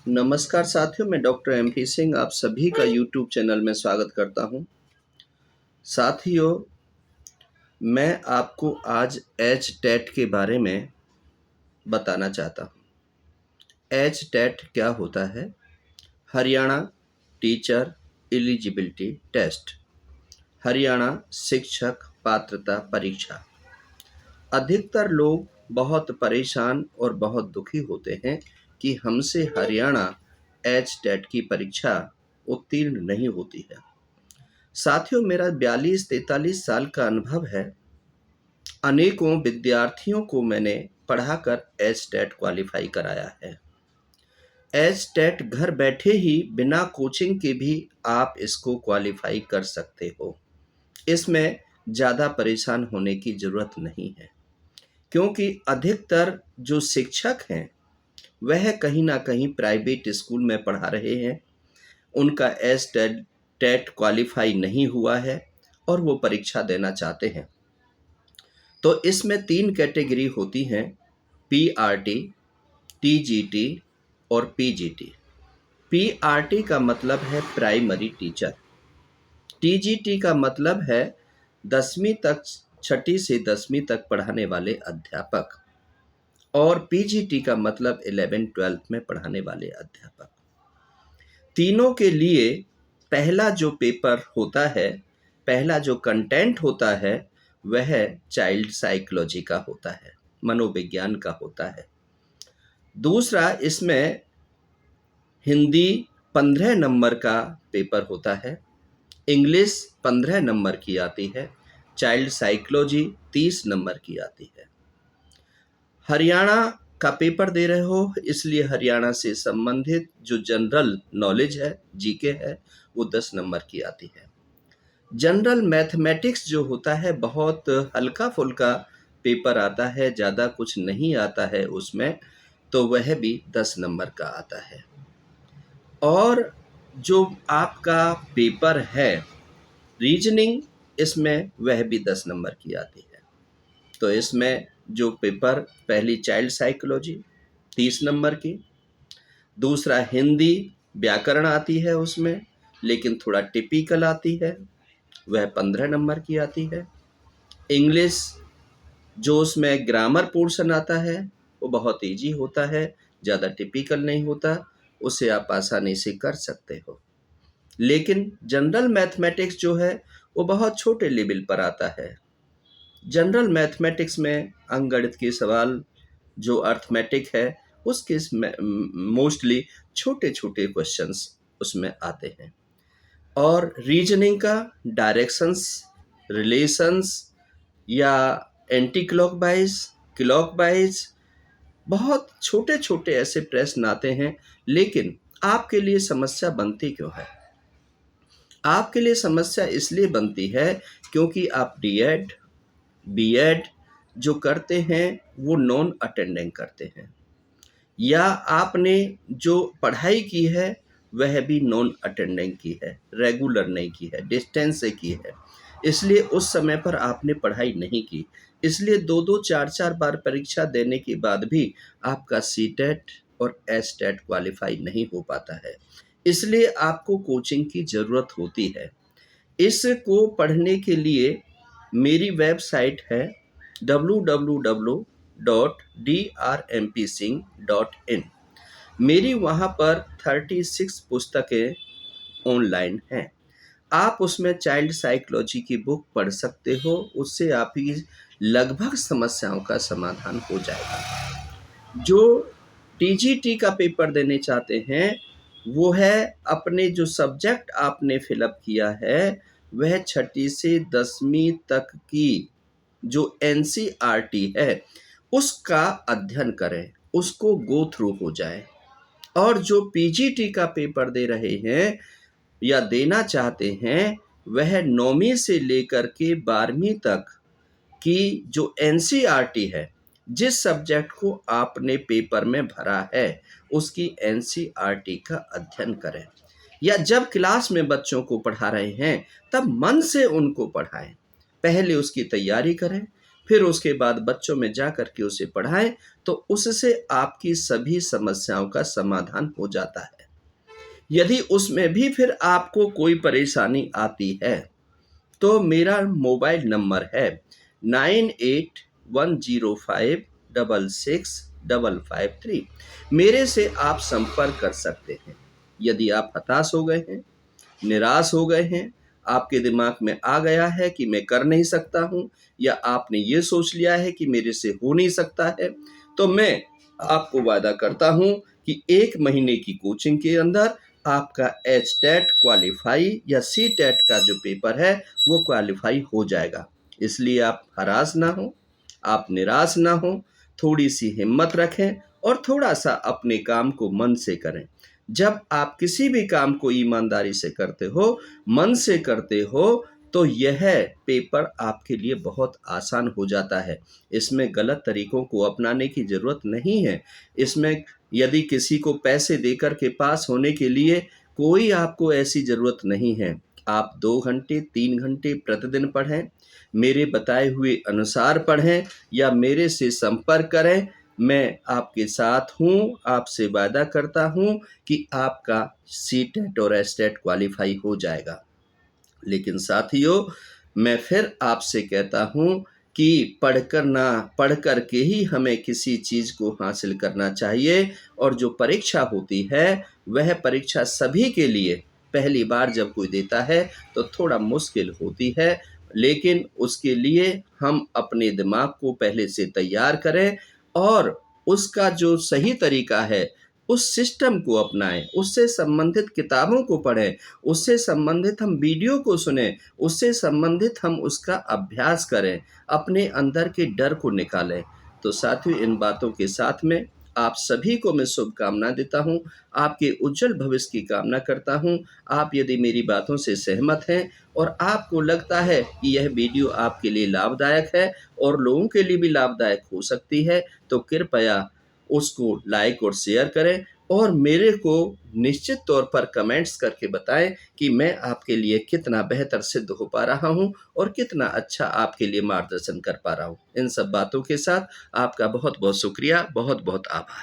नमस्कार साथियों, मैं डॉक्टर MP सिंह आप सभी का यूट्यूब चैनल में स्वागत करता हूं। साथियों, मैं आपको आज एच-टेट के बारे में बताना चाहता हूं। एच-टेट क्या होता है? Haryana teacher eligibility test, Haryana शिक्षक पात्रता परीक्षा। अधिकतर लोग बहुत परेशान और बहुत दुखी होते हैं कि हमसे हरियाणा एच-टेट की परीक्षा उत्तीर्ण नहीं होती है। साथियों, मेरा 42-43 साल का अनुभव है। अनेकों विद्यार्थियों को मैंने पढ़ाकर एच-टेट क्वालिफ़ाई कराया है। एच-टेट घर बैठे ही बिना कोचिंग के भी आप इसको क्वालिफ़ाई कर सकते हो। इसमें ज़्यादा परेशान होने की ज़रूरत नहीं है, क्योंकि अधिकतर जो शिक्षक हैं, वह कहीं न कहीं प्राइवेट स्कूल में पढ़ा रहे हैं। उनका एच-टेट टेट क्वालिफ़ाई नहीं हुआ है और वो परीक्षा देना चाहते हैं। तो इसमें 3 कैटेगरी होती हैं, पीआरटी, टीजीटी और पीजीटी। पीआरटी का मतलब है प्राइमरी टीचर, टीजीटी का मतलब है 10वीं तक, छठी से 10वीं तक पढ़ाने वाले अध्यापक, और पीजीटी का मतलब 11th-12th में पढ़ाने वाले अध्यापक। तीनों के लिए पहला जो पेपर होता है, पहला जो कंटेंट होता है, वह चाइल्ड साइकोलॉजी का होता है, मनोविज्ञान का होता है। दूसरा, इसमें हिंदी 15 नंबर का पेपर होता है, इंग्लिश 15 नंबर की आती है, चाइल्ड साइकोलॉजी 30 नंबर की आती है। हरियाणा का पेपर दे रहे हो, इसलिए हरियाणा से संबंधित जो जनरल नॉलेज है, जीके है, वो 10 नंबर की आती है। जनरल मैथमेटिक्स जो होता है, बहुत हल्का-फुल्का पेपर आता है, ज़्यादा कुछ नहीं आता है उसमें, तो वह भी 10 नंबर का आता है। और जो आपका पेपर है रीजनिंग, इसमें वह भी 10 नंबर की आती है। तो इसमें जो पेपर, पहली चाइल्ड साइकोलॉजी 30 नंबर की, दूसरा हिंदी व्याकरण आती है उसमें, लेकिन थोड़ा टिपिकल आती है, वह 15 नंबर की आती है। इंग्लिश जो उसमें ग्रामर पोर्शन आता है, वो बहुत ईजी होता है, ज़्यादा टिपिकल नहीं होता, उसे आप आसानी से कर सकते हो। लेकिन जनरल मैथमेटिक्स जो है, वो बहुत छोटे लेवल पर आता है। जनरल मैथमेटिक्स में अंकगणित के सवाल, जो अर्थमेटिक है, उसके मोस्टली छोटे-छोटे क्वेश्चंस उसमें आते हैं। और रीजनिंग का डायरेक्शंस, रिलेशंस या एंटी क्लॉकवाइज, क्लॉकवाइज, बहुत छोटे-छोटे ऐसे प्रश्न आते हैं। लेकिन आपके लिए समस्या बनती क्यों है? आपके लिए समस्या इसलिए बनती है क्योंकि आप डीएड, बीएड जो करते हैं, वो नॉन अटेंडिंग करते हैं, या आपने जो पढ़ाई की है, वह भी नॉन अटेंडिंग की है, रेगुलर नहीं की है, डिस्टेंस से की है। इसलिए उस समय पर आपने पढ़ाई नहीं की, इसलिए 2-2, 4-4 बार परीक्षा देने के बाद भी आपका सीटेट और एचटेट क्वालिफ़ाई नहीं हो पाता है। इसलिए आपको कोचिंग की ज़रूरत होती है। इसको पढ़ने के लिए मेरी वेबसाइट है www.drmpsingh.in। मेरी वहाँ पर 36 पुस्तकें ऑनलाइन हैं। आप उसमें चाइल्ड साइकोलॉजी की बुक पढ़ सकते हो, उससे आपकी लगभग समस्याओं का समाधान हो जाएगा। जो टीजीटी का पेपर देने चाहते हैं, वो है अपने जो सब्जेक्ट आपने फ़िलअप किया है, वह छठी से 10वीं तक की जो एनसीईआरटी है, उसका अध्ययन करें, उसको गो थ्रू हो जाए। और जो पीजीटी का पेपर दे रहे हैं या देना चाहते हैं, वह 9वीं से लेकर के 12वीं तक की जो एनसीईआरटी है, जिस सब्जेक्ट को आपने पेपर में भरा है, उसकी एनसीईआरटी का अध्ययन करें। या जब क्लास में बच्चों को पढ़ा रहे हैं, तब मन से उनको पढ़ाएं। पहले उसकी तैयारी करें, फिर उसके बाद बच्चों में जा कर के उसे पढ़ाएं, तो उससे आपकी सभी समस्याओं का समाधान हो जाता है। यदि उसमें भी फिर आपको कोई परेशानी आती है, तो मेरा मोबाइल नंबर है 9810566553। मेरे से आप संपर्क कर सकते हैं। यदि आप हताश हो गए हैं, निराश हो गए हैं, आपके दिमाग में आ गया है कि मैं कर नहीं सकता हूँ, या आपने ये सोच लिया है कि मेरे से हो नहीं सकता है, तो मैं आपको वादा करता हूँ कि 1 महीने की कोचिंग के अंदर आपका एचटेट क्वालीफाई या सीटेट का जो पेपर है वो क्वालीफाई हो जाएगा। इसलिए आप हराश ना हो, आप निराश ना हो, थोड़ी सी हिम्मत रखें और थोड़ा सा अपने काम को मन से करें। जब आप किसी भी काम को ईमानदारी से करते हो, मन से करते हो, तो यह पेपर आपके लिए बहुत आसान हो जाता है। इसमें गलत तरीकों को अपनाने की ज़रूरत नहीं है। इसमें यदि किसी को पैसे देकर के पास होने के लिए कोई आपको ऐसी ज़रूरत नहीं है। आप 2 घंटे, 3 घंटे प्रतिदिन पढ़ें, मेरे बताए हुए अनुसार पढ़ें या मेरे से संपर्क करें। मैं आपके साथ हूँ, आपसे वादा करता हूँ कि आपका सीटेट और एचटेट क्वालीफाई हो जाएगा। लेकिन साथियों, मैं फिर आपसे कहता हूँ कि पढ़ कर के ही हमें किसी चीज़ को हासिल करना चाहिए, और जो परीक्षा होती है वह परीक्षा सभी के लिए पहली बार जब कोई देता है तो थोड़ा मुश्किल होती है, लेकिन उसके लिए हम अपने दिमाग को पहले से तैयार करें और उसका जो सही तरीका है उस सिस्टम को अपनाएं, उससे संबंधित किताबों को पढ़ें, उससे संबंधित हम वीडियो को सुनें, उससे संबंधित हम उसका अभ्यास करें, अपने अंदर के डर को निकालें। तो साथियों, इन बातों के साथ में आप सभी को मैं शुभकामना देता हूँ, आपके उज्जवल भविष्य की कामना करता हूँ। आप यदि मेरी बातों से सहमत हैं और आपको लगता है कि यह वीडियो आपके लिए लाभदायक है और लोगों के लिए भी लाभदायक हो सकती है, तो कृपया उसको लाइक और शेयर करें और मेरे को निश्चित तौर पर कमेंट्स करके बताएं कि मैं आपके लिए कितना बेहतर सिद्ध हो पा रहा हूं और कितना अच्छा आपके लिए मार्गदर्शन कर पा रहा हूं। इन सब बातों के साथ आपका बहुत बहुत शुक्रिया, बहुत बहुत आभार।